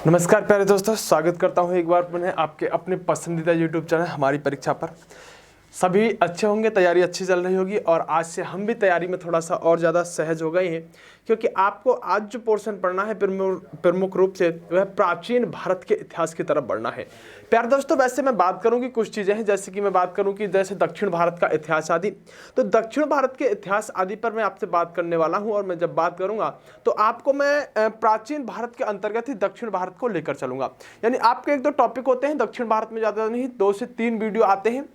नमस्कार प्यारे दोस्तों, स्वागत करता हूं एक बार पुनः आपके अपने पसंदीदा YouTube चैनल हमारी परीक्षा पर। सभी अच्छे होंगे, तैयारी अच्छी चल रही होगी और आज से हम भी तैयारी में थोड़ा सा और ज़्यादा सहज हो गए हैं, क्योंकि आपको आज जो पोर्शन पढ़ना है प्रमुख रूप से वह प्राचीन भारत के इतिहास की तरफ बढ़ना है। प्यारे दोस्तों, वैसे मैं बात करूंगी कुछ चीज़ें हैं, जैसे कि मैं बात करूं कि जैसे दक्षिण भारत का इतिहास आदि, तो दक्षिण भारत के इतिहास आदि पर मैं आपसे बात करने वाला हूं। और मैं जब बात करूंगा तो आपको मैं प्राचीन भारत के अंतर्गत ही दक्षिण भारत को लेकर चलूंगा। यानी आपके एक दो टॉपिक होते हैं दक्षिण भारत में, ज़्यादा नहीं 2 से 3 वीडियो आते हैं।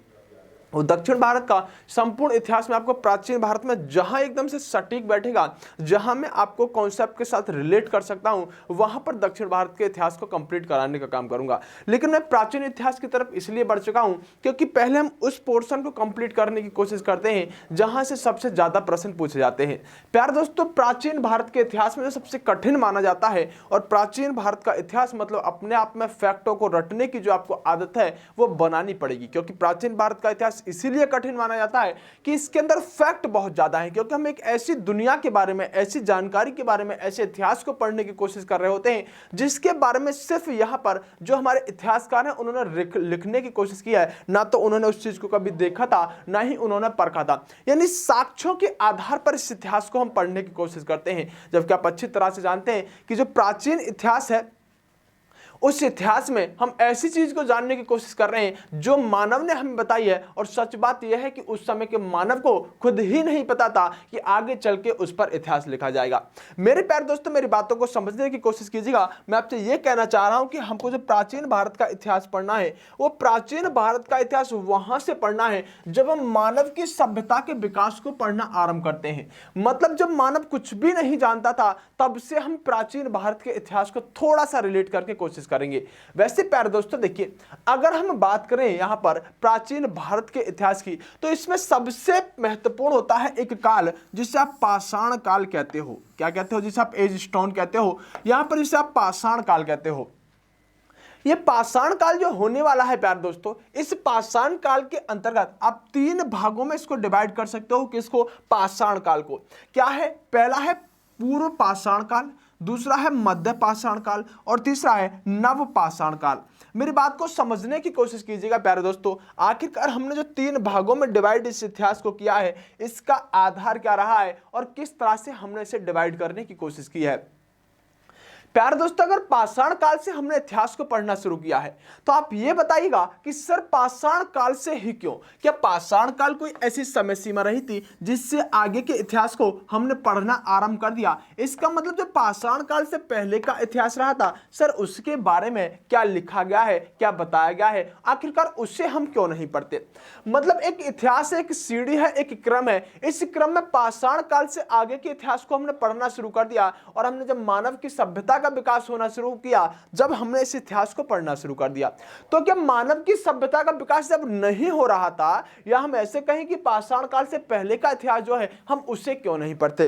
और दक्षिण भारत का संपूर्ण इतिहास में आपको प्राचीन भारत में जहां एकदम से सटीक बैठेगा, जहां मैं आपको कॉन्सेप्ट के साथ रिलेट कर सकता हूं, वहां पर दक्षिण भारत के इतिहास को कंप्लीट कराने का काम करूंगा। लेकिन मैं प्राचीन इतिहास की तरफ इसलिए बढ़ चुका हूं क्योंकि पहले हम उस पोर्शन को कंप्लीट करने की कोशिश करते हैं जहां से सबसे ज्यादा प्रश्न पूछे जाते हैं। प्यारे दोस्तों, प्राचीन भारत के इतिहास में जो सबसे कठिन माना जाता है, और प्राचीन भारत का इतिहास मतलब अपने आप में फैक्टों को रटने की जो आपको आदत है वो बनानी पड़ेगी, क्योंकि प्राचीन भारत का इतिहास इसीलिए कठिन माना जाता है कि इसके अंदर फैक्ट बहुत ज्यादा है। क्योंकि हम एक ऐसी दुनिया के बारे में, ऐसी जानकारी के बारे में, ऐसे इतिहास को पढ़ने की कोशिश कर रहे होते हैं जिसके बारे में सिर्फ यहां पर जो हमारे इतिहासकार हैं उन्होंने लिखने की कोशिश की है। ना तो उन्होंने उस चीज को कभी देखा था, ना ही उन्होंने परखा था। यानी साक्ष्यों के आधार पर इस इतिहास को हम पढ़ने की कोशिश करते हैं, जबकि आप अच्छी तरह से जानते हैं कि जो प्राचीन इतिहास है उस इतिहास में हम ऐसी चीज को जानने की कोशिश कर रहे हैं जो मानव ने हमें बताई है। और सच बात यह है कि उस समय के मानव को खुद ही नहीं पता था कि आगे चल के उस पर इतिहास लिखा जाएगा। मेरे प्यारे दोस्तों, मेरी बातों को समझने की कोशिश कीजिएगा। मैं आपसे यह कहना चाह रहा हूं कि हमको जो प्राचीन भारत का इतिहास पढ़ना है वो प्राचीन भारत का इतिहास वहां से पढ़ना है जब हम मानव की सभ्यता के विकास को पढ़ना आरंभ करते हैं। मतलब जब मानव कुछ भी नहीं जानता था तब से हम प्राचीन भारत के इतिहास को थोड़ा सा रिलेट करके कोशिश करेंगे। वैसे प्यारे दोस्तों देखिए, अगर हम बात करें यहां पर प्राचीन भारत के इतिहास की, तो इसमें सबसे महत्वपूर्ण होता है एक काल जिसे आप पाषाण काल कहते हो। क्या कहते हो? जिसे आप एज स्टोन कहते हो, यहां पर जिसे आप पाषाण काल कहते हो। ये पाषाण काल जो होने वाला है प्यारे दोस्तों, इस पाषाण काल के अंतर्गत आप 3 भागों में इसको डिवाइड कर सकते हो। किसको? पाषाण काल को। क्या है? पहला है पूर्व पाषाण काल, दूसरा है मध्य पाषाण काल और तीसरा है नव पाषाण काल। मेरी बात को समझने की कोशिश कीजिएगा प्यारे दोस्तों। आखिरकार हमने जो 3 भागों में डिवाइड इस इतिहास को किया है, इसका आधार क्या रहा है और किस तरह से हमने इसे डिवाइड करने की कोशिश की है। प्यारे दोस्तों, अगर पाषाण काल से हमने इतिहास को पढ़ना शुरू किया है तो आप ये बताइएगा कि सर पाषाण काल से ही क्यों? क्या पाषाण काल कोई ऐसी समय सीमा रही थी जिससे आगे के इतिहास को हमने पढ़ना आरंभ कर दिया? इसका मतलब जो पाषाण काल से पहले का इतिहास रहा था, सर उसके बारे में क्या लिखा गया है, क्या बताया गया है, आखिरकार उससे हम क्यों नहीं पढ़ते? मतलब एक इतिहास एक सीढ़ी है, एक क्रम है। इस क्रम में पाषाण काल से आगे के इतिहास को हमने पढ़ना शुरू कर दिया, और हमने जब मानव की सभ्यता का विकास होना शुरू किया, जब हमने इस इतिहास को पढ़ना शुरू कर दिया, तो क्या मानव की सभ्यता का विकास जब नहीं हो रहा था, या हम ऐसे कहें कि पाषाण काल से पहले का इतिहास जो है हम उसे क्यों नहीं पढ़ते?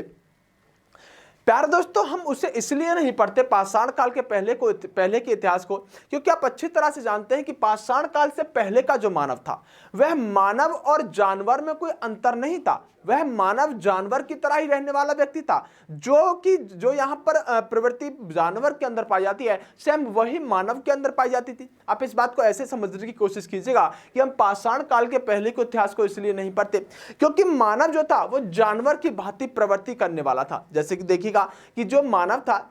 प्यारे दोस्तों, हम उसे इसलिए नहीं पढ़ते पाषाण काल के पहले के इतिहास को, क्योंकि आप अच्छी तरह से जानते हैं कि पाषाण काल से पहले का जो मानव था वह मानव और जानवर में कोई अंतर नहीं था। वह मानव जानवर की तरह ही रहने वाला व्यक्ति था। जो यहाँ पर प्रवृत्ति जानवर के अंदर पाई जाती है, सेम वही मानव के अंदर पाई जाती थी। आप इस बात को ऐसे समझने की कोशिश कीजिएगा कि हम पाषाण काल के पहले के इतिहास को इसलिए नहीं पढ़ते क्योंकि मानव जो था वो जानवर की भांति प्रवृत्ति करने वाला था। जैसे कि देखिएगा कि जो मानव था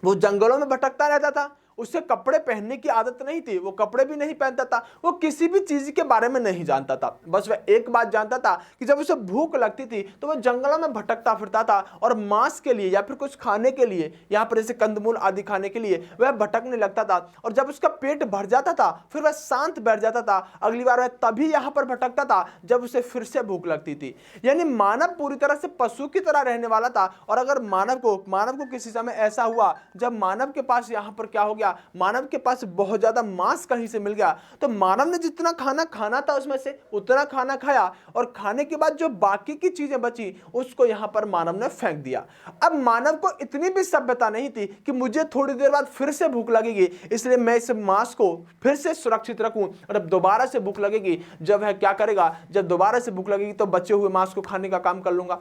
वो जंगलों में भटकता रहता था, उसे कपड़े पहनने की आदत नहीं थी, वो कपड़े भी नहीं पहनता था, वो किसी भी चीज के बारे में नहीं जानता था। बस वह एक बात जानता था कि जब उसे भूख लगती थी तो वह जंगलों में भटकता फिरता था और मांस के लिए या फिर कुछ खाने के लिए, यहाँ पर जैसे कंदमूल आदि खाने के लिए वह भटकने लगता था। और जब उसका पेट भर जाता था फिर वह शांत बैठ जाता था। अगली बार वह तभी यहाँ पर भटकता था जब उसे फिर से भूख लगती थी। यानी मानव पूरी तरह से पशु की तरह रहने वाला था। और अगर मानव को किसी समय ऐसा हुआ जब मानव के पास यहाँ पर क्या हो गया, मानव के पास बहुत ज्यादा मांस कहीं से मिल गया, तो मानव ने जितना खाना खाना था उसमें से उतना खाना खाया, और खाने के बाद जो बाकी की चीजें बची उसको यहां पर मानव ने फेंक दिया। अब मानव को इतनी भी सभ्यता नहीं थी कि मुझे थोड़ी देर बाद फिर से भूख लगेगी, इसलिए मैं इस मांस को फिर से सुरक्षित रखूं, और अब दोबारा से भूख लगेगी, जब है क्या करेगा, जब दोबारा से भूख लगेगी तो बचे हुए मांस को खाने का काम कर लूंगा।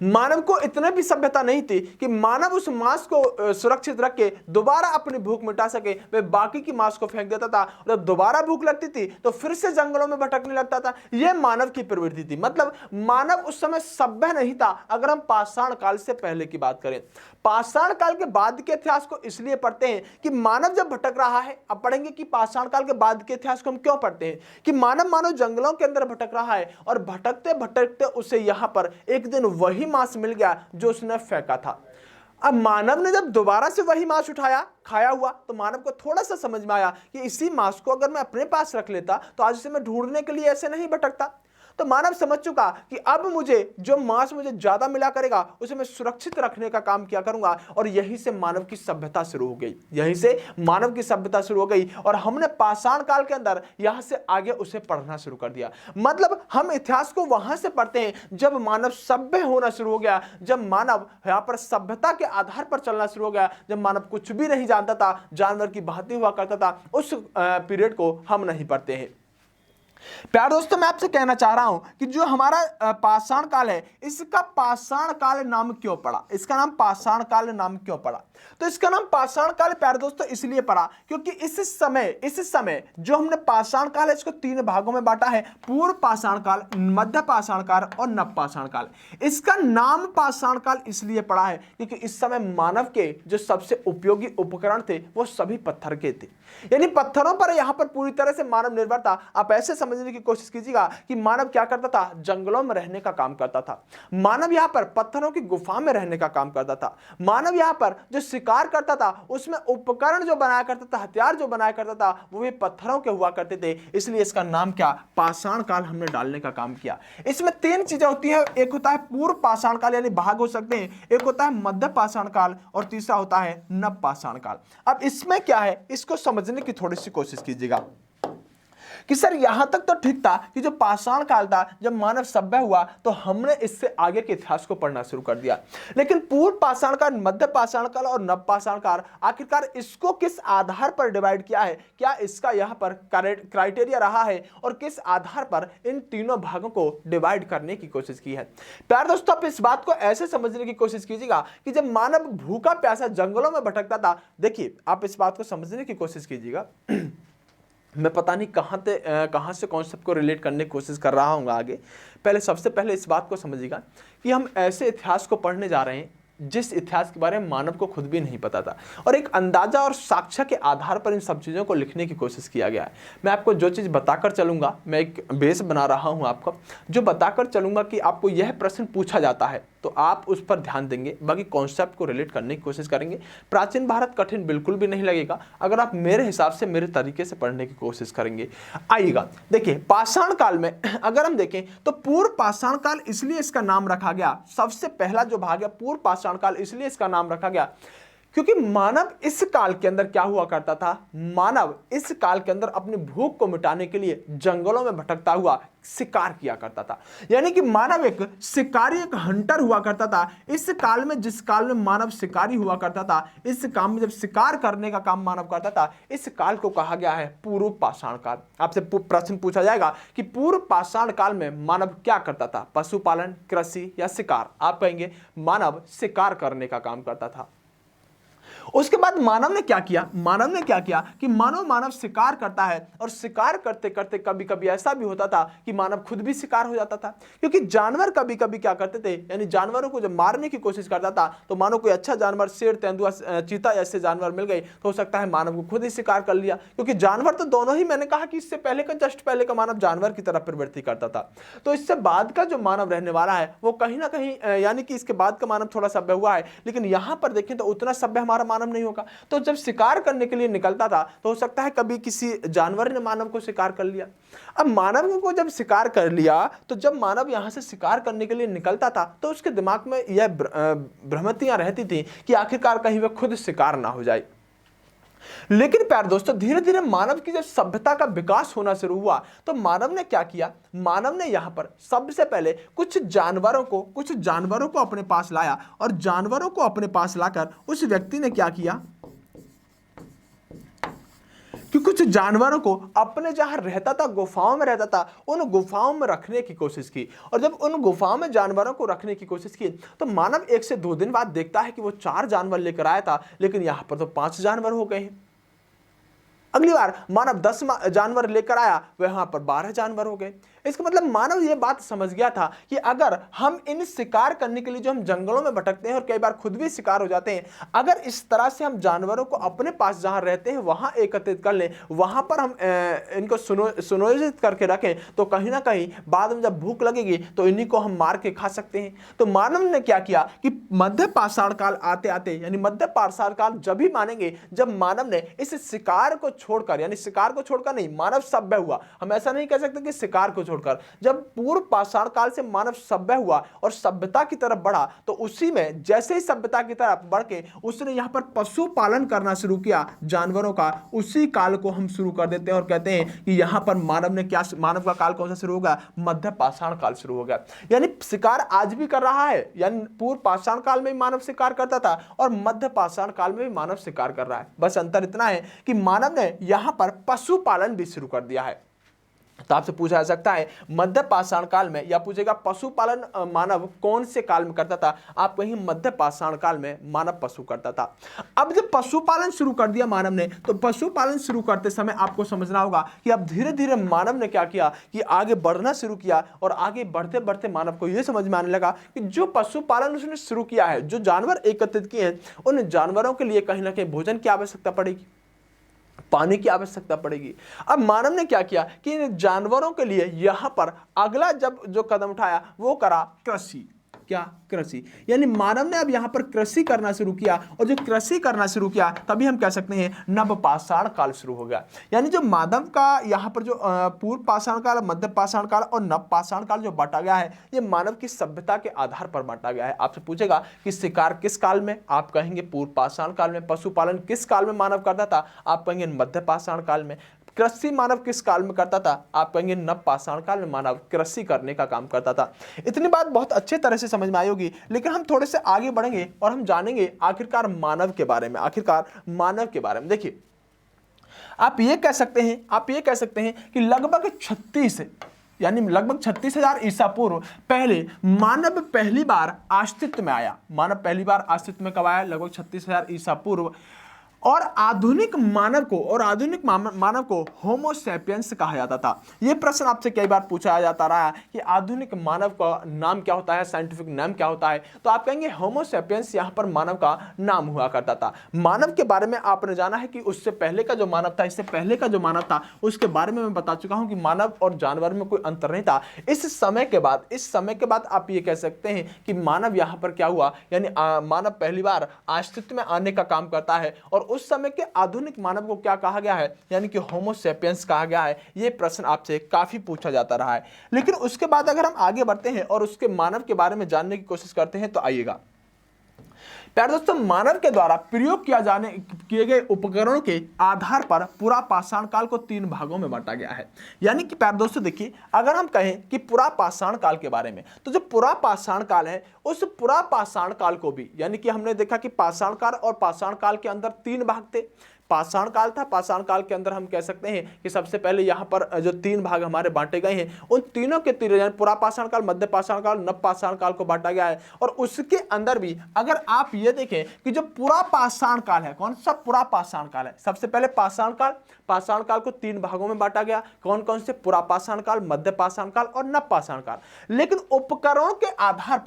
मानव को इतने भी सभ्यता नहीं थी कि मानव उस मांस को सुरक्षित रख के दोबारा अपनी भूख मिटा सके। वह बाकी की मांस को फेंक देता था और जब दोबारा भूख लगती थी तो फिर से जंगलों में भटकने लगता था। यह मानव की प्रवृत्ति थी। मतलब मानव उस समय सभ्य नहीं था। अगर हम पाषाण काल से पहले की बात करें, पाषाण काल के बाद के इतिहास को इसलिए पढ़ते हैं कि मानव जब भटक रहा है, अब पढ़ेंगे कि पाषाण काल के बाद के इतिहास को हम क्यों पढ़ते हैं, कि मानव जंगलों के अंदर भटक रहा है और भटकते भटकते उसे यहां पर एक दिन वही मांस मिल गया जो उसने फेंका था। अब मानव ने जब दोबारा से वही मांस उठाया, खाया हुआ, तो मानव को थोड़ा सा समझ में आया कि इसी मांस को अगर मैं अपने पास रख लेता तो आज से मैं ढूंढने के लिए ऐसे नहीं भटकता। तो मानव समझ चुका कि अब मुझे जो मांस मुझे ज्यादा मिला करेगा उसे मैं सुरक्षित रखने का काम किया करूंगा। और यहीं से मानव की सभ्यता शुरू हो गई, यहीं से मानव की सभ्यता शुरू हो गई। और हमने पाषाण काल के अंदर यहां से आगे उसे पढ़ना शुरू कर दिया। मतलब हम इतिहास को वहां से पढ़ते हैं जब मानव सभ्य होना शुरू हो गया, जब मानव यहां पर सभ्यता के आधार पर चलना शुरू हो गया, जब मानव कुछ भी नहीं जानता था, जानवर की भांति हुआ करता था, उस पीरियड को हम नहीं पढ़ते हैं। प्यारे दोस्तों, मैं आपसे कहना चाह रहा हूं कि जो हमारा पाषाण काल है, इसका पाषाण काल नाम क्यों पड़ा, इसका नाम पाषाण काल नाम क्यों पड़ा? तो इसका नाम पाषाण काल प्यारे दोस्तों इसलिए पड़ा क्योंकि इस समय जो हमने पाषाण काल है इसको 3 भागों में बांटा है, पूर्व पाषाण काल, मध्य पाषाण काल और नव पाषाण काल। इसका नाम पाषाण काल इसलिए पड़ा है क्योंकि इस समय मानव के जो सबसे उपयोगी उपकरण थे वो सभी पत्थर के थे, यानी पत्थरों पर यहां पर पूरी तरह से मानव निर्भर था। आप ऐसे समझने की कोशिश कीजिएगा कि मानव क्या करता था, जंगलों में रहने का काम करता था। मानव यहां पर पत्थरों की गुफा में रहने का काम करता था। मानव यहां पर जो शिकार करता था उसमें उपकरण जो बनाया करता था, हथियार जो बनाया करता था, वो भी पत्थरों के हुआ करते थे। इसलिए इसका नाम क्या, पाषाण काल हमने डालने का काम किया। इसमें 3 चीजें होती है, एक होता है पूर्व पाषाण काल यानी भाग हो सकते हैं, एक होता है मध्य पाषाण काल और तीसरा होता है नव पाषाण काल। अब इसमें क्या है, इसको समझने की थोड़ी सी कोशिश कीजिएगा कि सर यहां तक तो ठीक था कि जो पाषाण काल था, जब मानव सभ्य हुआ तो हमने इससे आगे के इतिहास को पढ़ना शुरू कर दिया। लेकिन पूर्व पाषाण काल, मध्य पाषाण काल और नव पाषाण काल, आखिरकार इसको किस आधार पर डिवाइड किया है, क्या इसका यहां पर क्राइटेरिया रहा है और किस आधार पर इन तीनों भागों को डिवाइड करने की कोशिश की है? प्यारे दोस्तों, आप इस बात को ऐसे समझने की कोशिश कीजिएगा कि जब मानव भूखा प्यासा जंगलों में भटकता था, देखिए आप इस बात को समझने की कोशिश कीजिएगा। मैं पता नहीं कहाँ से कॉन्सेप्ट को रिलेट करने की कोशिश कर रहा हूँ आगे। सबसे पहले इस बात को समझिएगा कि हम ऐसे इतिहास को पढ़ने जा रहे हैं जिस इतिहास के बारे में मानव को खुद भी नहीं पता था, और एक अंदाजा और साक्ष्य के आधार पर इन सब चीज़ों को लिखने की कोशिश किया गया है। मैं आपको जो चीज़ बताकर चलूँगा, मैं एक बेस बना रहा हूँ आपको, जो बताकर चलूँगा कि आपको यह प्रश्न पूछा जाता है तो आप उस पर ध्यान देंगे, बाकी कॉन्सेप्ट को रिलेट करने की कोशिश करेंगे। प्राचीन भारत कठिन बिल्कुल भी नहीं लगेगा अगर आप मेरे हिसाब से, मेरे तरीके से पढ़ने की कोशिश करेंगे। आइएगा, देखिए पाषाण काल में अगर हम देखें तो पूर्व पाषाण काल इसलिए इसका नाम रखा गया, सबसे पहला जो भाग है पूर्व पाषाण काल, इसलिए इसका नाम रखा गया क्योंकि मानव इस काल के अंदर क्या हुआ करता था, मानव इस काल के अंदर अपनी भूख को मिटाने के लिए जंगलों में भटकता हुआ शिकार किया करता था। यानी कि मानव एक शिकारी, एक हंटर हुआ करता था। इस काल में, जिस काल में मानव शिकारी हुआ करता था, इस काम में जब शिकार करने का काम मानव करता था, इस काल को कहा गया है पूर्व पाषाण काल। आपसे प्रश्न पूछा जाएगा कि पूर्व पाषाण काल में मानव क्या करता था, पशुपालन, कृषि या शिकार? आप कहेंगे मानव शिकार करने का काम करता था। उसके बाद मानव ने क्या किया कि मानव शिकार करता है, और शिकार करते करते कभी कभी ऐसा भी होता था कि मानव खुद भी शिकार हो जाता था। क्योंकि जानवर कभी कभी क्या करते थे, यानी जानवरों को जब मारने की कोशिश करता था तो मानो कोई अच्छा जानवर, शेर, तेंदुआ, चीता ऐसे जानवर मिल गए तो हो सकता है मानव को खुद ही शिकार कर लिया। क्योंकि जानवर तो दोनों ही, मैंने कहा कि इससे पहले का, जस्ट पहले का मानव जानवर की तरफ प्रवृत्ति करता था। तो इससे बाद का जो मानव रहने वाला है वो कहीं ना कहीं, यानी कि इसके बाद का मानव थोड़ा सभ्य हुआ है, लेकिन यहां पर देखें तो उतना सभ्य हमारा मानव नहीं होगा। तो जब शिकार करने के लिए निकलता था तो हो सकता है कभी किसी जानवर ने मानव को शिकार कर लिया। अब मानव को जब शिकार कर लिया तो जब मानव यहां से शिकार करने के लिए निकलता था तो उसके दिमाग में यह भ्रमतियां रहती थी कि आखिरकार कहीं वह खुद शिकार ना हो जाए। लेकिन प्यारे दोस्तों, धीरे धीरे मानव की जब सभ्यता का विकास होना शुरू हुआ तो मानव ने क्या किया, मानव ने यहां पर सबसे पहले कुछ जानवरों को अपने पास लाया, और जानवरों को अपने पास लाकर उस व्यक्ति ने क्या किया कि कुछ जानवरों को अपने जहां रहता था, गुफाओं में रहता था, उन गुफाओं में रखने की कोशिश की। और जब उन गुफाओं में जानवरों को रखने की कोशिश की तो मानव 1 से 2 दिन बाद देखता है कि वो 4 जानवर लेकर आया था, लेकिन यहां पर तो 5 जानवर हो गए हैं। अगली बार मानव 10 जानवर लेकर आया, वहां पर 12 जानवर हो गए। इसका मतलब मानव ये बात समझ गया था कि अगर हम इन शिकार करने के लिए जो हम जंगलों में भटकते हैं और कई बार खुद भी शिकार हो जाते हैं, अगर इस तरह से हम जानवरों को अपने पास जहां रहते हैं वहां एकत्रित कर लें, वहां पर हम इनको सुनियोजित करके रखें, तो कहीं ना कहीं बाद में जब भूख लगेगी तो इन्हीं को हम मार के खा सकते हैं। तो मानव ने क्या किया कि मध्य पाषाण काल आते आते, यानी मध्य पाषाण काल जब भी मानेंगे जब मानव ने इस शिकार को छोड़कर, यानी शिकार को छोड़कर नहीं, मानव सभ्य हुआ। हम ऐसा नहीं कह सकते कि शिकार को छोड़कर, जब पूर्व पाषाण काल से मानव सभ्य हुआ और सभ्यता की तरफ बढ़ा, तो उसी में जैसे ही सभ्यता की तरफ बढ़ के उसने यहां पर पशुपालन करना शुरू किया जानवरों का, उसी काल को हम शुरू कर देते हैं और कहते हैं कि यहां पर मानव ने क्या, मानव का काल कौन सा शुरू हो गया? मध्य पाषाण काल शुरू हो गया। यानी शिकार आज भी कर रहा है, यानी पूर्व पाषाण काल में भी मानव शिकार करता था और मध्य पाषाण काल में भी मानव शिकार कर रहा है। बस अंतर इतना है कि मानव ने यहां पर पशुपालन भी शुरू कर दिया है। तो आपसे पूछा जा सकता है मध्य पाषाण काल में, या पूछेगा पशुपालन मानव कौन से काल में करता था? आप कहीं मध्य पाषाण काल में मानव पशु करता था। अब जब पशुपालन शुरू कर दिया मानव ने, तो पशुपालन शुरू करते समय आपको समझना होगा कि अब धीरे धीरे मानव ने क्या किया कि आगे बढ़ना शुरू किया, और आगे बढ़ते बढ़ते मानव को यह समझ में आने लगा कि जो पशुपालन उसने शुरू किया है, जो जानवर एकत्रित किए हैं, उन जानवरों के लिए कहीं ना कहीं भोजन की आवश्यकता पड़ेगी, पानी की आवश्यकता पड़ेगी। अब मानव ने क्या किया कि इन जानवरों के लिए यहां पर अगला जब जो कदम उठाया वो करा कृषि। क्या? कृषि। यानी मानव ने अब यहां पर कृषि करना शुरू किया, और जो कृषि करना शुरू किया तभी हम कह सकते हैं नव पाषाण काल शुरू हो गया। यानी जो मानव का यहां पर जो पूर्व पाषाण काल, मध्य पाषाण काल और नव पाषाण काल जो बांटा गया है, ये मानव की सभ्यता के आधार पर बांटा गया है। आपसे पूछेगा कि शिकार किस काल में? आप कहेंगे पूर्व पाषाण काल में। पशुपालन किस काल में मानव करता था? आप कहेंगे मध्य पाषाण काल में। कृषि मानव किस काल में करता था? आप कहेंगे नव पाषाण काल में मानव कृषि करने का काम करता था। इतनी बात बहुत अच्छे तरह से समझ में आई होगी, लेकिन हम थोड़े से आगे बढ़ेंगे और हम जानेंगे आखिरकार मानव के बारे में। आखिरकार मानव के बारे में देखिए, आप ये कह सकते हैं कि लगभग 36, यानी लगभग 36,000 ईसा पूर्व पहले मानव पहली बार अस्तित्व में आया। मानव पहली बार अस्तित्व में कब आया? लगभग 36,000 ईसा पूर्व। और आधुनिक मानव को होमो सैपियंस कहा जाता था। यह प्रश्न आपसे कई बार पूछा जाता रहा है कि आधुनिक मानव का नाम क्या होता है, साइंटिफिक नाम क्या होता है? तो आप कहेंगे होमो सैपियंस यहां पर मानव का नाम हुआ करता था। मानव के बारे में आपने जाना है कि उससे पहले का जो मानव था, इससे पहले का जो मानव था, उसके बारे में मैं बता चुका हूं कि मानव और जानवर में कोई अंतर नहीं था। इस समय के बाद आप ये कह सकते हैं कि मानव यहां पर क्या हुआ, यानी मानव पहली बार अस्तित्व में आने का काम करता है। और उस समय के आधुनिक मानव को क्या कहा गया है, यानी कि होमो सैपियंस कहा गया है। यह प्रश्न आपसे काफी पूछा जाता रहा है। लेकिन उसके बाद अगर हम आगे बढ़ते हैं और उसके मानव के बारे में जानने की कोशिश करते हैं, तो आइएगा प्यारे दोस्तों, मानव के द्वारा प्रयोग किए गए उपकरणों के आधार पर पूरा पाषाण काल को 3 भागों में बांटा गया है। यानी कि प्यारे दोस्तों देखिए, अगर हम कहें कि पूरा पाषाण काल के बारे में, तो जो पूरा पाषाण काल है, उस पूरा पाषाण काल को भी, यानी कि हमने देखा कि पाषाण काल और पाषाण काल के अंदर 3 भाग थे। पाषाण काल था, पाषाण काल के अंदर हम कह सकते हैं कि सबसे पहले यहाँ पर जो 3 भाग हमारे बांटे गए हैं, उन तीनों के तीनों, यानी पूरा पाषाण काल, मध्य पाषाण काल, नव पाषाण काल को बांटा गया है। और उसके अंदर भी अगर आप ये देखें कि जो पूरा पाषाण काल है, कौन सा पूरा पाषाण काल है? सबसे पहले पाषाण काल को 3 भागों में बांटा गया। कौन कौन से? पूरा पाषाण काल, मध्य पाषाण काल और नव पाषाण काल। लेकिन उपकरणों के आधार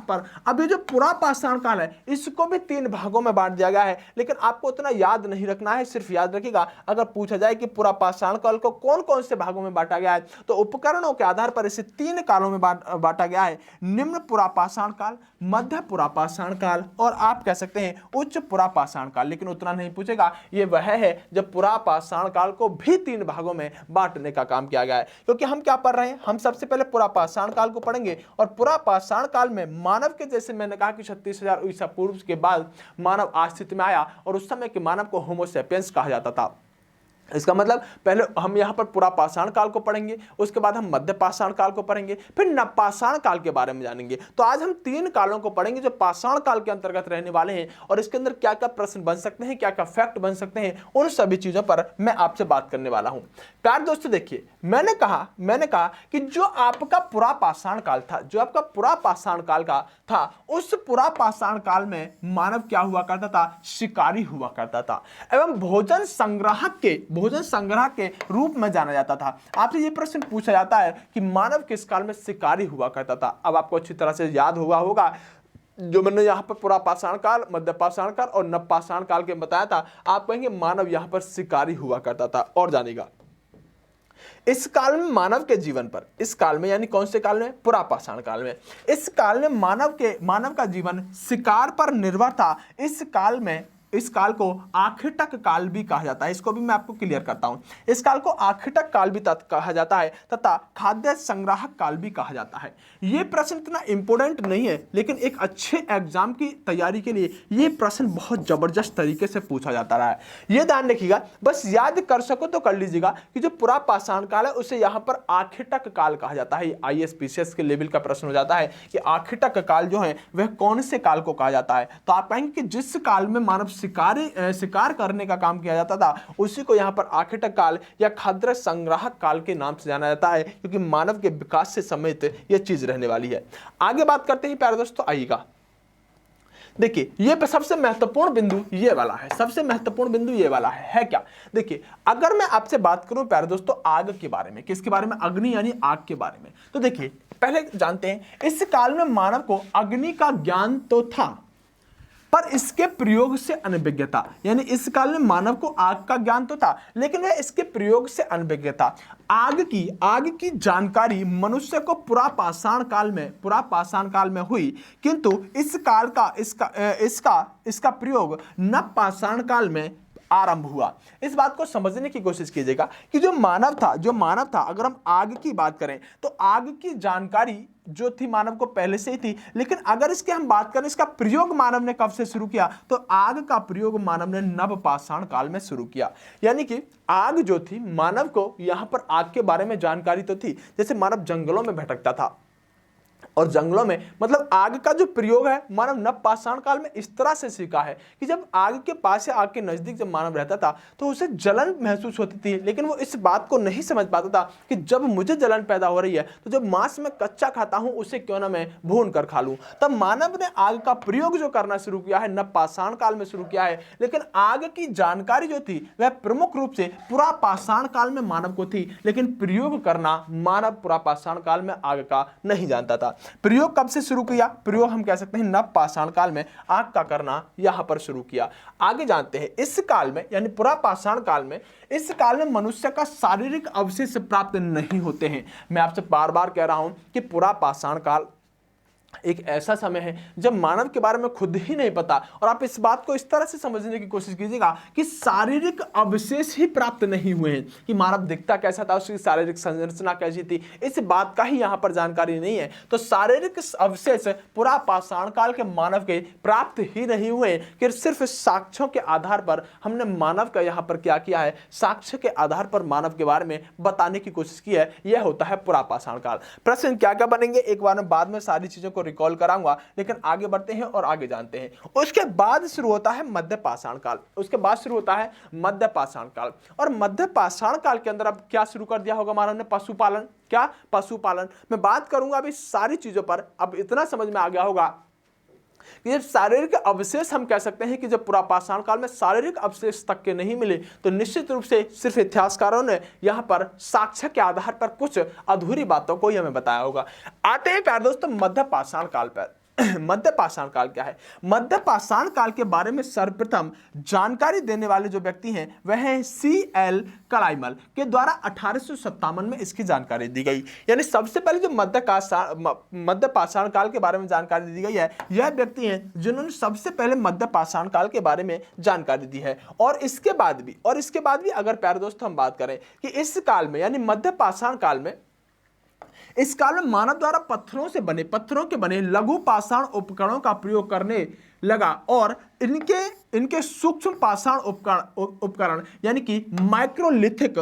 पर अब ये जो पूरा पाषाण काल है, इसको भी 3 भागों में बांट दिया गया है। लेकिन आपको उतना याद नहीं रखना है, सिर्फ याद रखिएगा अगर पूछा जाए कि पूरा पाषाण काल को कौन कौन से भागों में बांटा गया है, तो उपकरणों के आधार पर इसे 3 कालों में बांटा गया है। निम्न पूरा पाषाण काल, मध्य पूरा पाषाण काल और आप कह सकते हैं उच्च पूरा पाषाण काल। लेकिन उतना नहीं पूछेगा, ये वह है जब पूरा पाषाण काल को भी 3 भागों में बांटने का काम किया गया है। क्योंकि हम क्या पढ़ रहे हैं, हम सबसे पहले पूरा पाषाण काल को पढ़ेंगे, और पूरा पाषाण काल में मानव के, जैसे मैंने कहा कि 36,000 ईसा पूर्व के बाद मानव अस्तित्व में आया, और उस समय के मानव को होमो सैपियंस कहा जाता था। इसका मतलब पहले हम यहाँ पर पुरा पाषाण काल को पढ़ेंगे, उसके बाद हम मध्य पाषाण काल को पढ़ेंगे, फिर नवपाषाण काल के बारे में जानेंगे। तो आज हम 3 कालों को पढ़ेंगे जो पाषाण काल के अंतर्गत रहने वाले हैं, और इसके अंदर क्या क्या प्रश्न बन सकते हैं, क्या क्या फैक्ट बन सकते हैं, उन सभी चीजों पर मैं आपसे बात करने वाला हूं। प्यारे दोस्तों देखिए, मैंने कहा कि जो आपका पुरा पाषाण काल था, जो आपका पुरा पाषाण काल का था, उस पुरा पाषाण काल में मानव क्या हुआ करता था, शिकारी हुआ करता था, एवं भोजन संग्रह के रूप में जाना जाता था। आपसे ये प्रश्न पूछा जाता है कि मानव किस काल में शिकारी हुआ करता था। अब आपको अच्छी तरह से याद हुआ होगा जो मैंने यहाँ पर पुरा पाषाण काल, मध्य पाषाण काल और नवपाषाण काल के बताया था। आप कहेंगे मानव यहाँ पर शिकारी हुआ करता था। और जानिएगा इस काल में मानव के जीवन पर, इस काल में यानी कौन से काल में, पुरा पाषाण काल में, इस काल में मानव का जीवन शिकार पर निर्भर था। इस काल को आखिटक काल भी कहा जाता है। इसको भी मैं आपको क्लियर करता हूं। इस काल को आखिटक काल भी कहा जाता है तथा खाद्य संग्राहक काल भी कहा जाता है। यह प्रश्न इतना इंपॉर्टेंट नहीं है, लेकिन एक अच्छे एग्जाम की तैयारी के लिए यह प्रश्न बहुत जबरदस्त तरीके से पूछा जाता रहा है। यह ध्यान रखिएगा, बस याद कर सको तो कर लीजिएगा कि जो पुरा पाषाण काल है उसे यहां पर आखिटक काल कहा जाता है। IAS PCS के लेवल का प्रश्न हो जाता है कि आखिटक काल जो है वह कौन से काल को कहा जाता है। तो आप कहेंगे कि जिस काल में मानव शिकार करने का काम किया जाता था उसी को यहाँ पर आखिटक काल या खाद्य संग्राहक काल के नाम से जाना जाता है, क्योंकि मानव के विकास से समेत यह चीज रहने वाली है। आगे बात करते हैं प्यारे दोस्तों, आइएगा देखिए, ये सबसे महत्वपूर्ण बिंदु ये वाला है। सबसे महत्वपूर्ण बिंदु ये वाला है क्या? देखिए, अगर मैं आपसे बात करूं प्यारे दोस्तों आग के बारे में, किसके बारे में, अग्नि यानी आग के बारे में, तो देखिए पहले जानते हैं इस काल में मानव को अग्नि का ज्ञान तो था, पर इसके प्रयोग से अनभिज्ञ था। यानी इस काल में मानव को आग का ज्ञान तो था, लेकिन वह इसके प्रयोग से अनभिज्ञ था। आग की जानकारी मनुष्य को पुरा पाषाण काल में हुई, किंतु इस काल का इसका प्रयोग नवपाषाण काल में आरंभ हुआ। इस बात को समझने की कोशिश कीजिएगा कि जो मानव था, अगर हम आग की बात करें तो आग की जानकारी जो थी मानव को पहले से ही थी, लेकिन अगर इसके हम बात करें इसका प्रयोग मानव ने कब से शुरू किया, तो आग का प्रयोग मानव ने नवपाषाण काल में शुरू किया। यानी कि आग जो थी, मानव को यहां पर आग के बारे में जानकारी तो थी। जैसे मानव जंगलों में भटकता था और जंगलों में मतलब आग का जो प्रयोग है मानव नवपाषाण काल में इस तरह से सीखा है कि जब आग के पास या आग के नजदीक जब मानव रहता था तो उसे जलन महसूस होती थी, लेकिन वो इस बात को नहीं समझ पाता था कि जब मुझे जलन पैदा हो रही है तो जब मांस में कच्चा खाता हूं उसे क्यों ना मैं भून कर खा लूं। तब मानव ने आग का प्रयोग जो करना शुरू किया है नवपाषाण काल में शुरू किया है, लेकिन आग की जानकारी जो थी वह प्रमुख रूप से पुरा पाषाण काल में मानव को थी, लेकिन प्रयोग करना मानव पुरा पाषाण काल में आग का नहीं जानता था। प्रयोग कब से शुरू किया? प्रयोग हम कह सकते हैं नवपाषाण काल में आग का करना यहां पर शुरू किया। आगे जानते हैं इस काल में यानी पुरा पाषाण काल में, इस काल में मनुष्य का शारीरिक अवशेष प्राप्त नहीं होते हैं। मैं आपसे बार बार कह रहा हूं कि पुरा पाषाण काल एक ऐसा समय है जब मानव के बारे में खुद ही नहीं पता, और आप इस बात को इस तरह से समझने की कोशिश कीजिएगा कि शारीरिक अवशेष ही प्राप्त नहीं हुए हैं कि मानव दिखता कैसा था, उसकी शारीरिक संरचना कैसी थी, इस बात का ही यहां पर जानकारी नहीं है। तो शारीरिक अवशेष पुरा पाषाण काल के मानव के प्राप्त ही नहीं हुए कि सिर्फ साक्ष्यों के आधार पर हमने मानव का यहां पर क्या किया है, साक्ष्य के आधार पर मानव के बारे में बताने की कोशिश की है। यह होता है पुरा पाषाण काल। प्रश्न क्या क्या बनेंगे एक बार में बाद में सारी चीजों को रिकॉल कराऊंगा, लेकिन आगे बढ़ते हैं और आगे जानते हैं। उसके बाद शुरू होता है मध्य पाषाण काल। मध्य पाषाण काल, और मध्य पाषाण काल के अंदर अब क्या शुरू कर दिया होगा मानव ने? पशुपालन। क्या? पशुपालन। मैं बात करूंगा अभी सारी चीजों पर। अब इतना समझ में आ गया होगा कि जब शारीरिक अवशेष हम कह सकते हैं कि जब पुरा पाषाण काल में शारीरिक अवशेष तक के नहीं मिले, तो निश्चित रूप से सिर्फ इतिहासकारों ने यहां पर साक्ष्य के आधार पर कुछ अधूरी बातों को ही हमें बताया होगा। आते हैं प्यारे दोस्तों मध्य पाषाण काल पर। मध्य पाषाण काल क्या है? मध्य पाषाण काल के बारे में सर्वप्रथम जानकारी देने वाले जो व्यक्ति हैं वह है CL कलाइमल के द्वारा 1857 में इसकी जानकारी दी गई। यानी सबसे पहले जो मध्य पाषाण काल के बारे में जानकारी दी गई है, यह व्यक्ति हैं जिन्होंने सबसे पहले मध्य पाषाण काल के बारे में जानकारी दी है। और इसके बाद भी अगर प्यारे दोस्तों हम बात करें कि इस काल में यानी मध्य पाषाण काल में, इस काल में मानव द्वारा पत्थरों के बने लघु पाषाण उपकरणों का प्रयोग करने लगा, और इनके सूक्ष्म पाषाण उपकरण यानी कि माइक्रोलिथिक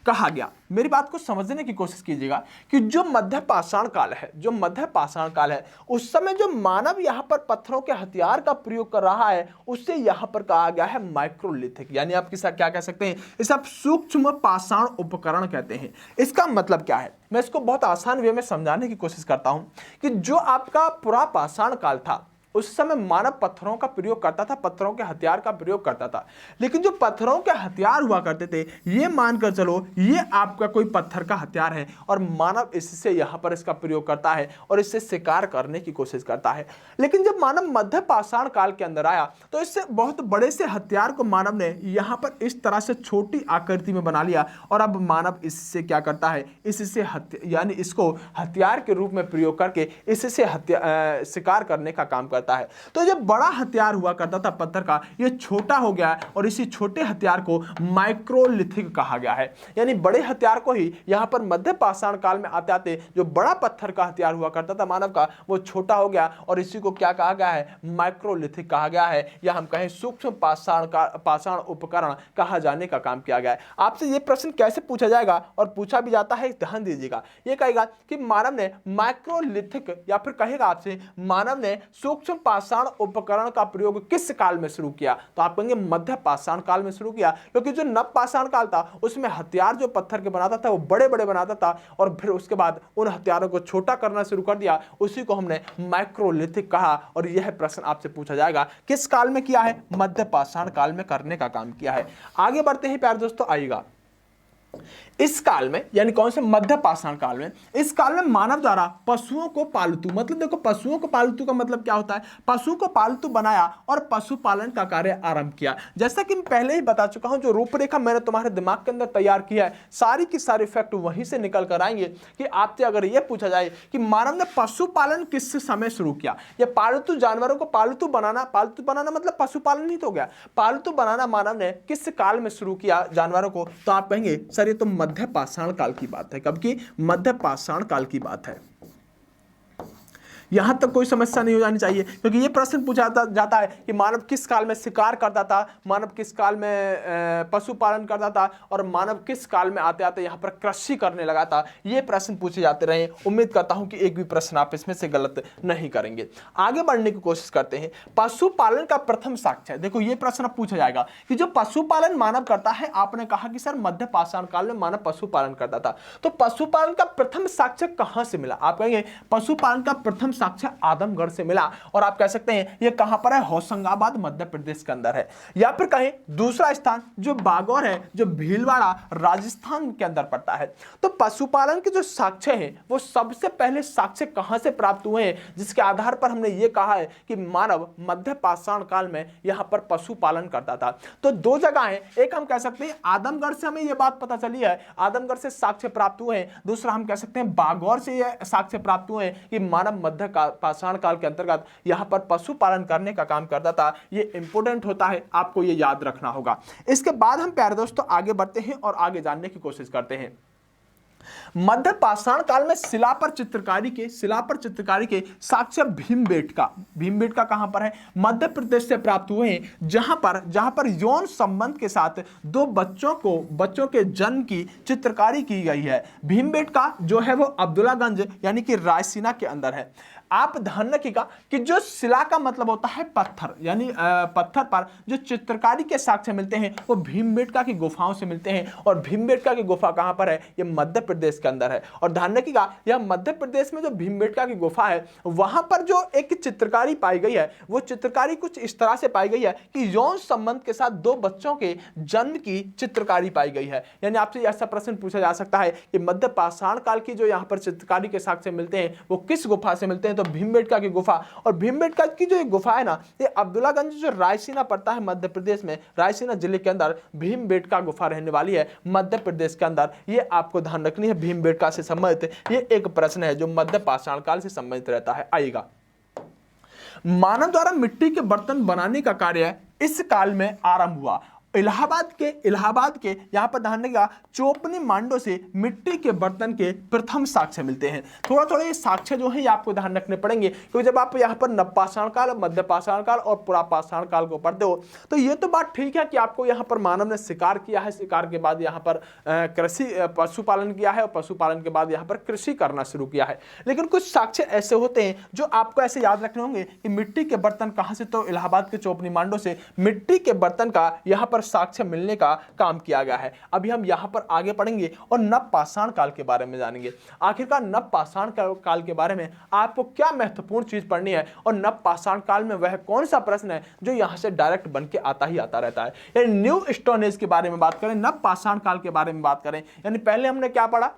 कहा गया। मेरी बात को समझने की कोशिश कीजिएगा कि जो मध्य पाषाण काल है, उस समय जो मानव यहां पर पत्थरों के हथियार का प्रयोग कर रहा है, उससे यहां पर कहा गया है माइक्रोलिथिक, यानी आप किसा क्या कह सकते हैं, इसे आप सूक्ष्म पाषाण उपकरण कहते हैं। इसका मतलब क्या है, मैं इसको बहुत आसान वे में समझाने की कोशिश करता हूं कि जो आपका पूरा पाषाण काल था, उस समय मानव पत्थरों का प्रयोग करता था, पत्थरों के हथियार का प्रयोग करता था। लेकिन जो पत्थरों के हथियार हुआ करते थे, ये मानकर चलो ये आपका कोई पत्थर का हथियार है और मानव इससे यहां पर इसका प्रयोग करता है और इससे शिकार करने की कोशिश करता है। लेकिन जब मानव मध्य पाषाण काल के अंदर आया तो इससे बहुत बड़े से हथियार को मानव ने यहां पर इस तरह से छोटी आकृति में बना लिया और अब मानव इससे क्या करता है, इससे यानी इसको हथियार के रूप में प्रयोग करके इससे शिकार करने का काम करता है। तो जब बड़ा हथियार हुआ करता था पत्थर का, ये छोटा हो गया और इसी छोटे हथियार को माइक्रोलिथिक कहा गया है। यानी बड़े हथियार को ही यहां पर मध्य पाषाण काल में आते आते जो बड़ा पत्थर का हथियार हुआ करता था मानव का, वो छोटा हो गया और इसी को क्या कहा गया है, माइक्रोलिथिक कहा गया है, या हम कहें सूक्ष्म पाषाण उपकरण कहा जाने का काम किया गया है। आपसे ये प्रश्न कैसे पूछा जाएगा और पूछा भी जाता है, ध्यान दीजिएगा। ये कहेगा कि मानव ने माइक्रोलिथिक या फिर कहेगा आपसे मानव ने सूक्ष्म पाषाण उपकरण का प्रयोग किस काल में शुरू किया, तो आप कहेंगे मध्य पाषाण काल में शुरू किया, क्योंकि जो नव पाषाण काल था उसमें हथियार जो पत्थर के बनाता था वो बड़े बड़े बनाता था और फिर उसके बाद उन हथियारों को छोटा करना शुरू कर दिया, उसी को हमने माइक्रोलिथिक कहा। और यह प्रश्न आपसे पूछा जाएगा किस काल में किया है, मध्य पाषाण काल में करने का काम किया है। आगे बढ़ते हैं प्यारे दोस्तों, आइएगा इस काल में, यानी कौन से मध्य पाषाण काल में, इस काल में मानव द्वारा पशुओं को पालतू, मतलब देखो पशुओं को पालतू का मतलब क्या होता है, पशु को पालतू बनाया और पशुपालन का कार्य आरंभ किया। जैसा कि मैं पहले ही बता चुका हूं, जो रूपरेखा मैंने तुम्हारे दिमाग के अंदर तैयार किया है, सारी की सारी फैक्ट वहीं से निकल कर आएंगे कि आपसे अगर यह पूछा जाए कि मानव ने पशुपालन किस समय शुरू किया, या पालतू जानवरों को पालतू बनाना मतलब पशुपालन ही तो हो गया, पालतू बनाना मानव ने किस काल में शुरू किया जानवरों को, तो आप कहेंगे सर ये तो मध्य पाषाण काल की बात है। कब की, मध्य पाषाण काल की बात है। यहां तक कोई समस्या नहीं हो जानी चाहिए, क्योंकि यह प्रश्न पूछा जाता है कि मानव किस काल में शिकार करता था, मानव किस काल में पशुपालन करता था और मानव किस काल में आते आते यहां पर कृषि करने लगा था। ये प्रश्न पूछे जाते रहे। उम्मीद करता हूं कि एक भी प्रश्न आप इसमें से गलत नहीं करेंगे। आगे बढ़ने की कोशिश करते हैं। पशुपालन का प्रथम साक्ष्य, देखो ये प्रश्न पूछा जाएगा कि जो पशुपालन मानव करता है, आपने कहा कि सर मध्य पाषाण काल में मानव पशुपालन करता था, तो पशुपालन का प्रथम साक्ष्य कहां से मिला, आप कहेंगे पशुपालन का प्रथम साक्ष्य आदमगढ़ से मिला। और आप कह सकते हैं ये कहां पर है, होशंगाबाद मध्य प्रदेश के अंदर है। या फिर कहें दूसरा स्थान जो बागौर है, जो भीलवाड़ा राजस्थान के अंदर पड़ता है। तो पशुपालन के जो साक्ष्य हैं वो सबसे पहले साक्ष्य कहां से प्राप्त हुए हैं, जिसके आधार पर हमने ये कहा है कि मानव मध्य पाषाण काल में यहां पर पशुपालन करता था। तो दो जगह है, एक हम कह सकते हैं आदमगढ़ से हमें यह बात पता चली है, आदमगढ़ से साक्ष्य प्राप्त हुए हैं। दूसरा हम कह सकते हैं बागौर से यह साक्ष्य प्राप्त हुए हैं कि मानव मध्य पाषाण काल के अंतर्गत यहां पर पशुपालन करने का काम करता था। ये इंपॉर्टेंट होता है, आपको ये याद रखना होगा। इसके बाद हम प्यारे दोस्तों आगे बढ़ते हैं और आगे जानने की कोशिश करते हैं। मध्य पाषाण काल में शिला पर चित्रकारी के साक्ष्य भीमबेटका कहां पर है, मध्य प्रदेश से प्राप्त हुए हैं, जहां पर यौन संबंध के साथ दो बच्चों के जन्म की चित्रकारी की गई है। भीमबेटका जो है वो अब्दुल्लागंज यानी कि रायसीना के अंदर है। आप ध्यान रखिएगा कि जो शिला का मतलब होता है पत्थर, यानी पत्थर पर जो चित्रकारी के साक्ष्य मिलते हैं वो भीमबेटका की गुफाओं से मिलते हैं। और भीमबेटका की गुफा कहां पर है, ये मध्य प्रदेश के अंदर है। और ध्यान रखिएगा यह मध्य प्रदेश में जो भीमबेटका की गुफा है, वहां पर जो एक चित्रकारी पाई गई है, वो चित्रकारी कुछ इस तरह से पाई गई है कि यौन संबंध के साथ दो बच्चों के जन्म की चित्रकारी पाई गई है। यानी आपसे ऐसा प्रश्न पूछा जा सकता है कि मध्य पाषाण काल की जो यहाँ पर चित्रकारी के साक्ष्य मिलते हैं वो किस गुफा से मिलते हैं, तो भीमबेटका की गुफा। और भीमबेटका की जो गुफा है ना, ये अब्दुल्लागंज जो रायसीना पड़ता है मध्य प्रदेश में, रायसीना जिले के अंदर भीमबेटका गुफा रहने वाली है मध्य प्रदेश के अंदर। ये आपको ध्यान रखनी है, भीमबेटका से संबंधित ये एक प्रश्न है जो मध्य पाषाण काल से संबंधित रहता है। आइएगा, मानव द्वारा मिट्टी के बर्तन बनाने का कार्य इस काल में आरंभ हुआ। इलाहाबाद के यहाँ पर ध्यान रखिएगा चोपनी मांडो से मिट्टी के बर्तन के प्रथम साक्ष्य मिलते हैं। थोड़ा थोड़ा ये साक्ष्य जो है ये आपको ध्यान रखने पड़ेंगे, क्योंकि जब आप यहाँ पर नवपाषाण काल, मध्य पाषाण काल और पुरापाषाण काल को पढ़ते हो तो ये तो बात ठीक है कि आपको यहाँ पर मानव ने शिकार किया है, शिकार के बाद यहाँ पर कृषि पशुपालन किया है और पशुपालन के बाद यहाँ पर कृषि करना शुरू किया है। लेकिन कुछ साक्ष्य ऐसे होते हैं जो आपको ऐसे याद रखने होंगे कि मिट्टी के बर्तन कहाँ से, तो इलाहाबाद के चोपनी मांडो से मिट्टी के बर्तन का यहाँ पर साक्ष्य मिलने का काम किया गया है। अभी हम यहाँ पर आगे पढ़ेंगे और नवपाषाण काल के बारे में जानेंगे। आखिरकार नवपाषाण काल के बारे में आपको क्या महत्वपूर्ण चीज पढ़नी है और नवपाषाण काल में वह कौन सा प्रश्न है जो यहाँ से डायरेक्ट बन के आता ही आता रहता है। यानी न्यू स्टोन एज के बारे में बात करें, नवपाषाण काल के बारे में बात करें, यानी पहले हमने क्या पढ़ा,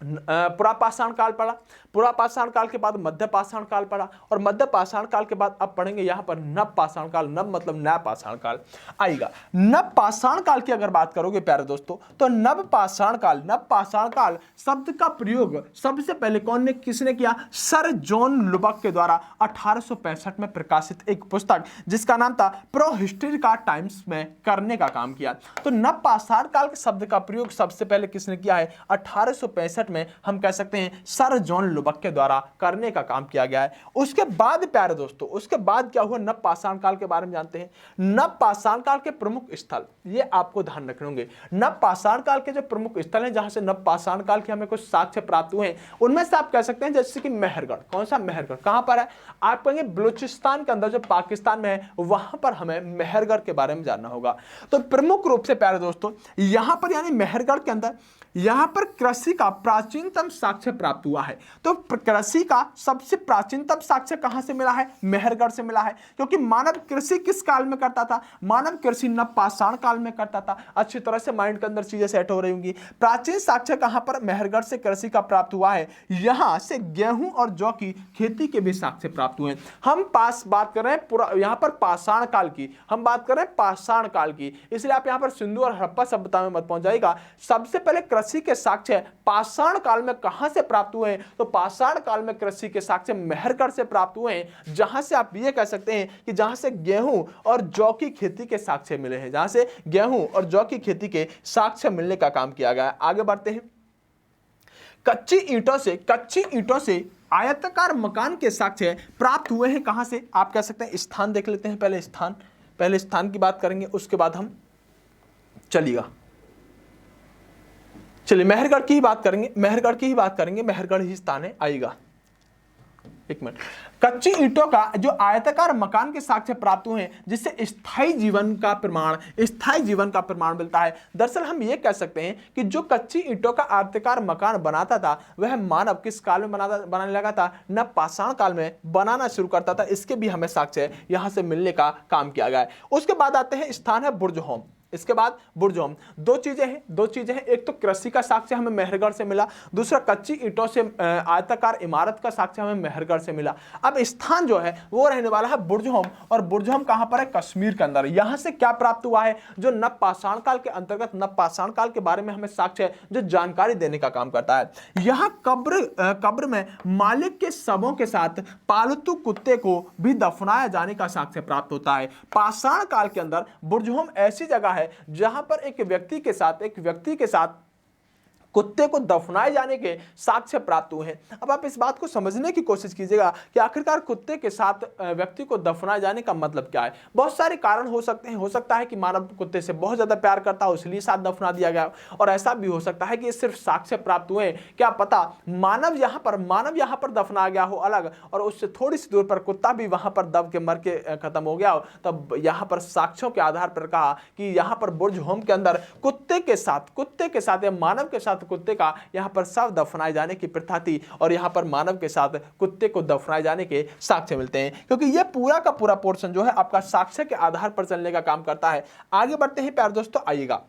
पुरापाषाण काल पढ़ा, पुरापाषाण काल के बाद मध्य पाषाण काल पढ़ा और मध्य पाषाण काल के बाद अब पढ़ेंगे यहाँ पर नवपाषाण काल। नव मतलब नया पाषाण काल आएगा। नवपाषाण काल की अगर बात करोगे प्यारे दोस्तों तो नवपाषाण काल शब्द का प्रयोग सबसे पहले किसने किया, सर जॉन लुबक के द्वारा 1865 में प्रकाशित एक पुस्तक जिसका नाम था प्रोहिस्टोरिका टाइम्स में करने का काम किया। तो नवपाषाण काल के शब्द का प्रयोग सबसे पहले किसने किया है, 1865 में हम कह सकते हैं सर जॉन लुबक के द्वारा करने का काम किया गया है। उसके बाद प्यारे दोस्तों, उसके बाद क्या हुआ, नवपाषाण काल के बारे में जानते हैं। नवपाषाण काल के प्रमुख स्थल ये आपको ध्यान रखने होंगे। नवपाषाण काल के जो प्रमुख स्थल हैं जहां से नवपाषाण काल के हमें कुछ साक्ष्य प्राप्त हुए हैं, उनमें से आप कह सकते हैं जैसे कि मेहरगढ़। कौन सा मेहरगढ़, कहां पर है, आप कहेंगे बलूचिस्तान के अंदर जो पाकिस्तान में है वहां पर हमें मेहरगढ़ के बारे में जानना होगा। तो प्रमुख रूप से प्यारे दोस्तों यहां पर यानी मेहरगढ़ के अंदर यहां पर कृषि का प्राचीनतम साक्ष्य प्राप्त हुआ है। तो कृषि का सबसे प्राचीनतम साक्ष्य कहां से मिला है, मेहरगढ़ से मिला है, क्योंकि मानव कृषि किस काल में करता था, मानव कृषि नवपाषाण काल में करता था। अच्छी तरह से माइंड के अंदर चीजें सेट हो रही होंगी। प्राचीन साक्ष्य कहां पर, मेहरगढ़ से कृषि का प्राप्त हुआ है। यहां से गेहूं और जौ की खेती के भी साक्ष्य प्राप्त हुए। हम बात कर रहे हैं यहां पर पाषाण काल की, हम बात कर रहे हैं पाषाण काल की, इसलिए आप यहां पर सिंधु और हड़प्पा सभ्यता में मत पहुंच जाएगा। सबसे पहले कृषि के साक्ष्य पाषाण काल में कहां से प्राप्त हुए हैं, तो पाषाण काल में कृषि के साक्ष्य मेहरगढ़ से प्राप्त हुए हैं, जहां से आप ये कह सकते हैं कि जहां से गेहूं और जौ की खेती के साक्ष्य मिले हैं, जहां से गेहूं और जौ की खेती के साक्ष्य मिलने का काम किया गया है। आगे बढ़ते हैं। कच्ची ईंटों से आयताकार मकान के साक्ष्य प्राप्त हुए हैं कहां से, आप कह सकते हैं स्थान देख लेते हैं। पहले स्थान की बात करेंगे, उसके बाद हम चलिए मेहरगढ़ की ही बात करेंगे, मेहरगढ़ ही स्थान है, आएगा। एक मिनट। कच्ची ईंटों का जो आयताकार मकान के साक्ष्य प्राप्त हुए हैं जिससे स्थायी जीवन का प्रमाण मिलता है। दरअसल हम ये कह सकते हैं कि जो कच्ची ईंटों का आयताकार मकान बनाता था वह मानव किस काल में बनाने लगा था, नवपाषाण काल में बनाना शुरू करता था। इसके भी हमें साक्ष्य यहां से मिलने का काम किया गया है। उसके बाद आते हैं स्थान है बुर्जहोम। इसके बाद बुर्जहोम। दो चीजें हैं, एक तो कृषि का साक्ष्य हमें मेहरगढ़ से मिला, दूसरा कच्ची ईंटों से आयताकार इमारत का साक्ष्य हमें मेहरगढ़ से मिला। अब स्थान जो है वो रहने वाला है बुर्जहोम, और बुर्जहोम कहां पर है, कश्मीर के अंदर। यहां से क्या प्राप्त हुआ है, जो नवपाषाण काल के अंतर्गत नवपाषाण काल के बारे में हमें साक्ष्य जो जानकारी देने का काम करता है। यहां कब्र में मालिक के शवों के साथ पालतू कुत्ते को भी दफनाया जाने का साक्ष्य प्राप्त होता है। पाषाण काल के अंदर बुर्जहोम ऐसी जगह है जहां पर एक व्यक्ति के साथ कुत्ते को दफनाए जाने के साक्ष्य प्राप्त हुए हैं। अब आप इस बात को समझने की कोशिश कीजिएगा कि आखिरकार कुत्ते के साथ व्यक्ति को दफनाए जाने का मतलब क्या है। बहुत सारे कारण हो सकते हैं। हो सकता है कि मानव कुत्ते से बहुत ज्यादा प्यार करता हो इसलिए साथ दफना दिया गया, और ऐसा भी हो सकता है कि सिर्फ साक्ष्य प्राप्त हुए, क्या पता मानव यहाँ पर दफना गया हो अलग, और उससे थोड़ी सी दूर पर कुत्ता भी वहां पर दब के मर के खत्म हो गया हो। तब यहाँ पर साक्ष्यों के आधार पर कहा कि यहाँ पर बुर्जहोम के अंदर कुत्ते के साथ या मानव के साथ कुत्ते का यहां पर शव दफनाए जाने की प्रथा थी, और यहां पर मानव के साथ कुत्ते को दफनाए जाने के साक्ष्य मिलते हैं, क्योंकि यह पूरा का पूरा पोर्शन जो है आपका साक्ष्य के आधार पर चलने का काम करता है। आगे बढ़ते हैं प्यारे दोस्तों, आइएगा।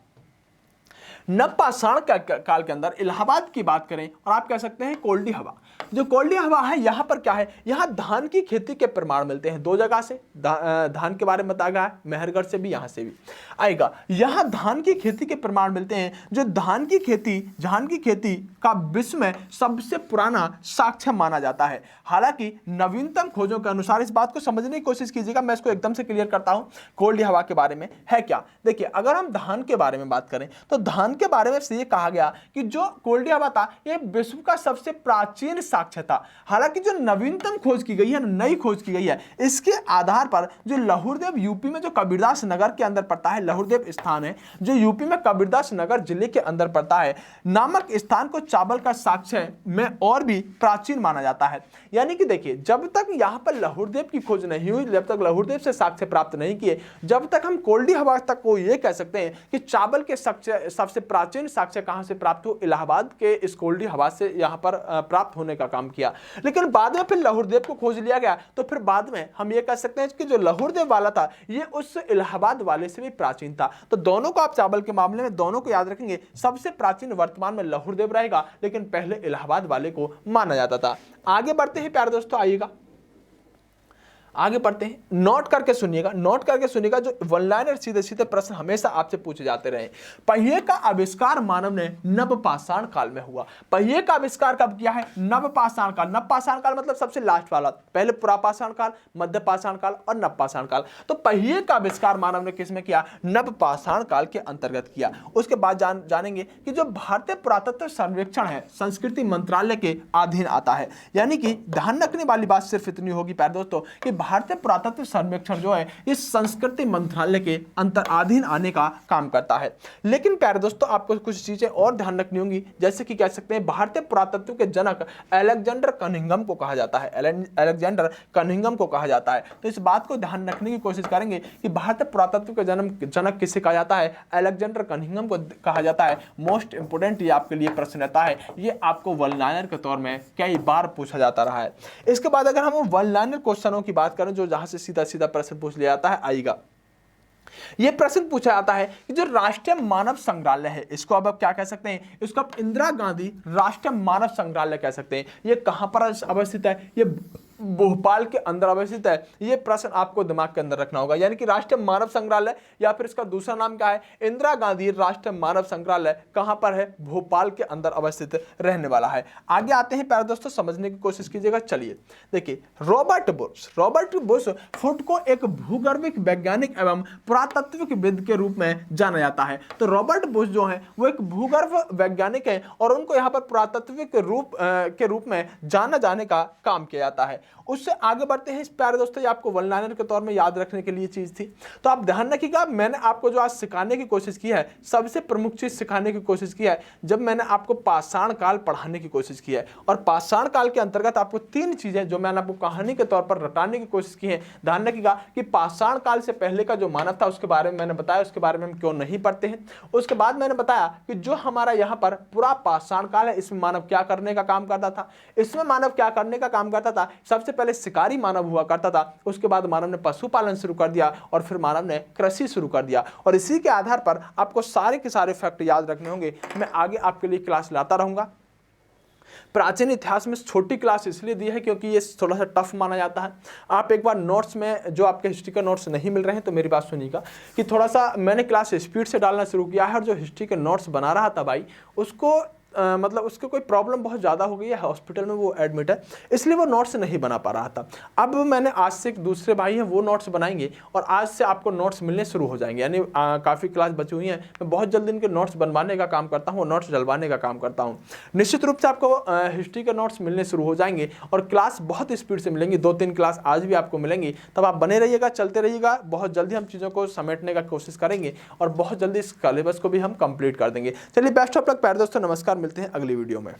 नवपाषाण काल के अंदर इलाहाबाद की बात करें और आप कह सकते हैं कोल्डी हवा। जो कोल्डी हवा है यहाँ पर क्या है, यहाँ धान की खेती के प्रमाण मिलते हैं 2 जगह से। धान के बारे में बताया गया है, मेहरगढ़ से भी, यहाँ से भी आएगा। यहाँ धान की खेती के प्रमाण मिलते हैं। जो धान की खेती का विश्व में सबसे पुराना साक्ष्य माना जाता है। हालांकि नवीनतम खोजों के अनुसार, इस बात को समझने की कोशिश कीजिएगा, मैं इसको एकदम से क्लियर करता हूं। कोल्डी हवा के बारे में है क्या, देखिए अगर हम धान के बारे में बात करें तो धान के बारे में ये कहा गया कि जो कोल्डी हवा था ये विश्व का सबसे प्राचीन साक्ष्य था। हालांकि जो नवीनतम खोज की गई है, नई खोज की गई है, इसके आधार पर जो लहुरदेव यूपी में जो कबीरदास नगर के अंदर पड़ता है, लहुरदेव स्थान है जो यूपी में कबीरदास नगर जिले के अंदर पड़ता है, नामक स्थान को चावल का साक्ष्य में और भी प्राचीन माना जाता है। यानी कि देखिए जब तक यहाँ पर लहुरदेव की खोज नहीं हुई, जब तक लहुरदेव से साक्ष्य प्राप्त नहीं किए, जब तक हम कोल्डी हवा तक को ये कह सकते हैं कि चावल के सबसे प्राचीन साक्ष्य कहां से प्राप्त हो, इलाहाबाद के इस कोल्डी हवा से यहाँ पर प्राप्त होने का काम किया। लेकिन बाद में फिर लहुरदेव को खोज लिया गया, तो फिर बाद में हम ये कह सकते हैं कि जो लहुरदेव वाला था ये उस इलाहाबाद वाले से भी प्राचीन था। तो दोनों को आप चावल के मामले में दोनों को याद रखेंगे, सबसे प्राचीन वर्तमान में लहुरदेव रहेगा, लेकिन पहले इलाहाबाद वाले को माना जाता था। आगे बढ़ते हैं प्यारे दोस्तों, आइएगा आगे बढ़ते हैं। नोट करके सुनिएगा, जो वन लाइनर सीधे सीधे प्रश्न हमेशा आपसे पूछे जाते रहे। पहिए का आविष्कार मानव ने नवपाषाण काल में हुआ। पहिए का आविष्कार कब किया है, नवपाषाण काल। नवपाषाण काल मतलब सबसे लास्ट वाला, पहले पुरापाषाण काल, मध्यपाषाण काल और नवपाषाण काल। तो पहिए का आविष्कार मानव ने किसमें किया, नवपाषाण काल के अंतर्गत किया। उसके बाद जानेंगे कि जो भारतीय पुरातत्व सर्वेक्षण है संस्कृति मंत्रालय के अधीन आता है। यानी कि ध्यान रखने वाली बात सिर्फ इतनी होगी प्यारे दोस्तों कि भारतीय पुरातत्व सर्वेक्षण जो है इस संस्कृति मंत्रालय के अधीन आने का काम करता है। लेकिन प्यारे दोस्तों आपको कुछ चीजें और ध्यान रखनी होंगी, जैसे कि कह सकते हैं भारतीय पुरातत्व के जनक अलेक्जेंडर कनिंघम को कहा जाता है। अलेक्जेंडर कनिंघम को कहा जाता है। तो इस बात को ध्यान रखने की कोशिश करेंगे कि भारतीय पुरातत्व के जनक किसे कहा जाता है, अलेक्जेंडर कनिंघम को कहा जाता है। मोस्ट इंपोर्टेंट ये आपके लिए प्रश्न रहता है, ये आपको वन लाइनर के तौर में कई बार पूछा जाता रहा है। इसके बाद अगर हम वन लाइनर क्वेश्चनों की बात करें जो जहां से सीधा सीधा प्रश्न पूछ लिया जाता है, आएगा ये प्रश्न पूछा जाता है कि जो राष्ट्रीय मानव संग्रहालय है, इसको अब आप क्या कह सकते हैं, इसको आप इंदिरा गांधी राष्ट्रीय मानव संग्रहालय कह सकते हैं। ये कहां पर अवस्थित है, ये भोपाल के अंदर अवस्थित है। ये प्रश्न आपको दिमाग के अंदर रखना होगा। यानी कि राष्ट्रीय मानव संग्रहालय या फिर इसका दूसरा नाम क्या है, इंदिरा गांधी राष्ट्रीय मानव संग्रहालय, कहां पर है, भोपाल के अंदर अवस्थित रहने वाला है। आगे आते हैं प्यारे दोस्तों, समझने की कोशिश कीजिएगा। चलिए देखिए, रॉबर्ट बुश फुट को एक भूगर्भिक वैज्ञानिक एवं पुरातत्वविद के रूप में जाना जाता है। तो रॉबर्ट बुश जो है वो एक भूगर्भ वैज्ञानिक है और उनको यहाँ पर पुरातत्विक के रूप में जाना जाने का काम किया जाता है। उससे आगे बढ़ते हैं प्यारे दोस्तों, ये आपको वन लाइनर के तौर में याद रखने के लिए चीज थी। तो आप ध्यान रखिएगा, मैंने आपको जो आज सिखाने की कोशिश की है, सबसे प्रमुख चीज सिखाने की कोशिश की है जब मैंने आपको पाषाण काल पढ़ाने की कोशिश की है। और पाषाण काल के अंतर्गत आपको 3 चीजें जो मैंने आपको कहानी के तौर पर रटाने की कोशिश की है। ध्यान रखिएगा कि पाषाण काल से पहले का जो मानव था उसके बारे में मैंने बताया, उसके बारे में हम क्यों नहीं पढ़ते हैं। उसके बाद मैंने बताया कि जो हमारा यहाँ पर पूरा पाषाण काल है, इसमें मानव क्या करने का काम करता था। इसमें मानव क्या करने का काम करता था, सबसे पहले शिकारी मानव हुआ करता था, उसके बाद मानव ने पशुपालन शुरू कर दिया और फिर मानव ने कृषि शुरू कर दिया। और इसी के आधार पर आपको सारे के सारे फैक्ट याद रखने होंगे। मैं आगे आपके लिए क्लास लाता रहूंगा। प्राचीन इतिहास में छोटी क्लास इसलिए दी है क्योंकि ये थोड़ा सा टफ माना जाता है। आप एक बार नोट्स में, जो आपके हिस्ट्री के नोट्स नहीं मिल रहे हैं तो मेरी बात सुनिएगा कि थोड़ा सा मैंने क्लास स्पीड से डालना शुरू किया है। और जो हिस्ट्री के नोट्स बना रहा था भाई, उसको मतलब उसको कोई प्रॉब्लम बहुत ज़्यादा हो गई है, हॉस्पिटल में वो एडमिट है, इसलिए वो नोट्स नहीं बना पा रहा था। अब मैंने आज से एक दूसरे भाई हैं वो नोट्स बनाएंगे और आज से आपको नोट्स मिलने शुरू हो जाएंगे। यानी काफ़ी क्लास बची हुई हैं, मैं बहुत जल्दी इनके नोट्स बनवाने का काम करता हूँ, नोट्स डलवाने का काम करता हूँ। निश्चित रूप से आपको हिस्ट्री के नोट्स मिलने शुरू हो जाएंगे और क्लास बहुत स्पीड से मिलेंगी। 2-3 क्लास आज भी आपको मिलेंगी, तब आप बने रहिएगा, चलते रहिएगा। बहुत जल्दी हम चीज़ों को समेटने का कोशिश करेंगे और बहुत जल्दी इस सिलेबस को भी हम कंप्लीट कर देंगे। चलिए बेस्ट ऑफ लक प्यारे दोस्तों, नमस्कार, मिलते हैं अगली वीडियो में।